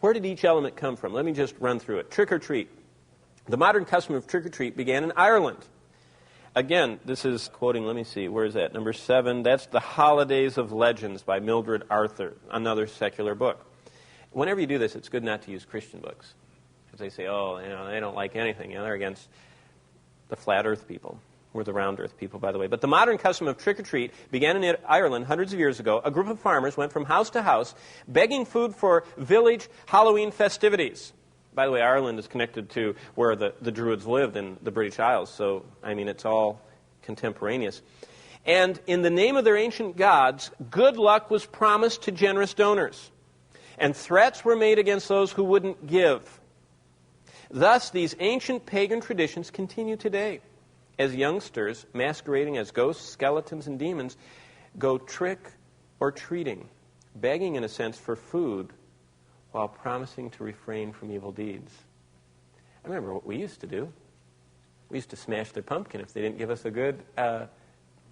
where did each element come from? Let me just run through it. Trick or treat. The modern custom of trick or treat began in Ireland. Again, this is quoting, let me see, where is that? Number 7. That's The Holidays of Legends by Mildred Arthur, another secular book. Whenever you do this, it's good not to use Christian books. Because they say, oh, they don't like anything. They're against the flat earth people. We're the round earth people, by the way. But the modern custom of trick-or-treat began in Ireland hundreds of years ago. A group of farmers went from house to house begging food for village Halloween festivities. By the way, Ireland is connected to where the Druids lived in the British Isles. So, it's all contemporaneous. And in the name of their ancient gods, good luck was promised to generous donors. And threats were made against those who wouldn't give. Thus, these ancient pagan traditions continue today, as youngsters, masquerading as ghosts, skeletons, and demons, go trick-or-treating, begging, in a sense, for food while promising to refrain from evil deeds. I remember what we used to do. We used to smash their pumpkin if they didn't give us a good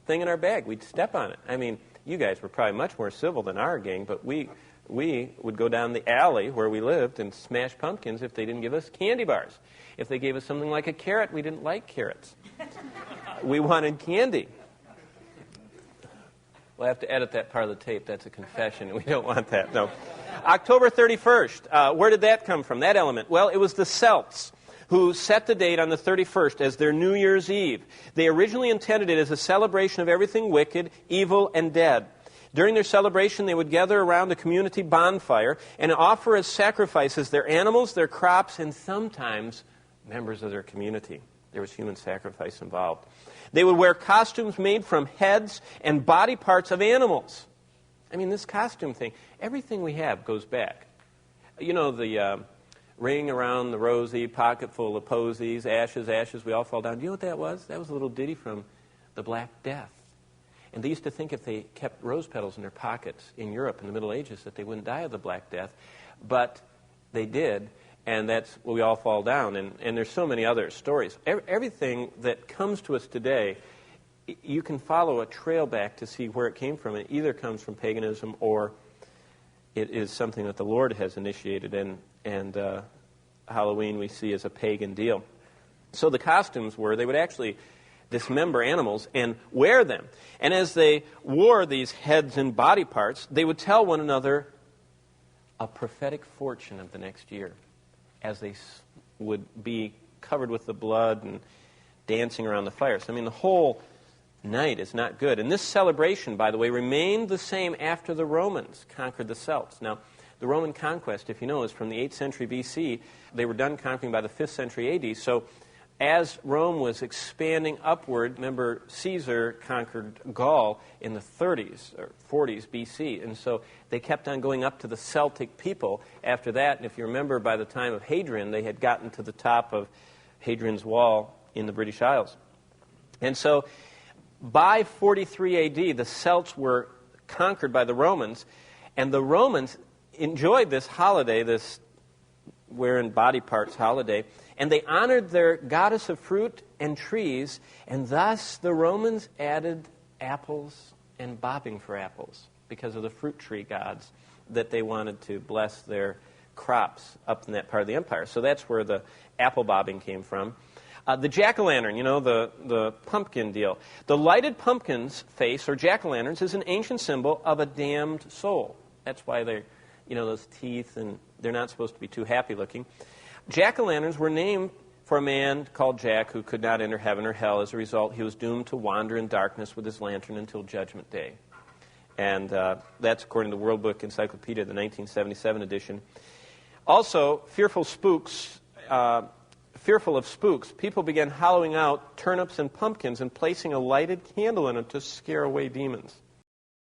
thing in our bag. We'd step on it. You guys were probably much more civil than our gang, but we would go down the alley where we lived and smash pumpkins if they didn't give us candy bars. If they gave us something like a carrot, we didn't like carrots. We wanted candy. We'll have to edit that part of the tape. That's a confession. We don't want that. No. October 31st. Where did that come from, that element? Well, it was the Celts who set the date on the 31st as their New Year's Eve. They originally intended it as a celebration of everything wicked, evil, and dead. During their celebration, they would gather around a community bonfire and offer as sacrifices their animals, their crops, and sometimes members of their community. There was human sacrifice involved. They would wear costumes made from heads and body parts of animals. This costume thing, everything we have goes back. The ring around the rosy, pocket full of posies, ashes, ashes, we all fall down. Do you know what that was? That was a little ditty from the Black Death. And they used to think if they kept rose petals in their pockets in Europe in the Middle Ages that they wouldn't die of the Black Death. But they did, and that's where we all fall down. And there's so many other stories. Everything that comes to us today, you can follow a trail back to see where it came from. It either comes from paganism or it is something that the Lord has initiated. And Halloween we see as a pagan deal. So the costumes were, they would actually dismember animals and wear them. And as they wore these heads and body parts, they would tell one another a prophetic fortune of the next year as they would be covered with the blood and dancing around the fire. So, the whole night is not good. And this celebration, by the way, remained the same after the Romans conquered the Celts. Now, the Roman conquest, if you know, is from the 8th century B.C. They were done conquering by the 5th century A.D., so as Rome was expanding upward, remember Caesar conquered Gaul in the 30s or 40s BC, and so they kept on going up to the Celtic people after that. And if you remember, by the time of Hadrian, they had gotten to the top of Hadrian's Wall in the British Isles. And so by 43 AD, the Celts were conquered by the Romans, and the Romans enjoyed this holiday, this wearing body parts holiday, and they honored their goddess of fruit and trees, and thus the Romans added apples and bobbing for apples because of the fruit tree gods that they wanted to bless their crops up in that part of the empire. So that's where the apple bobbing came from. The jack-o'-lantern, the pumpkin deal. The lighted pumpkin's face, or jack-o'-lanterns, is an ancient symbol of a damned soul. That's why they're, those teeth, and they're not supposed to be too happy-looking. Jack-o'-lanterns were named for a man called Jack who could not enter heaven or hell. As a result, he was doomed to wander in darkness with his lantern until Judgment Day. And that's according to the World Book Encyclopedia, the 1977 edition. Also, fearful of spooks, people began hollowing out turnips and pumpkins and placing a lighted candle in them to scare away demons.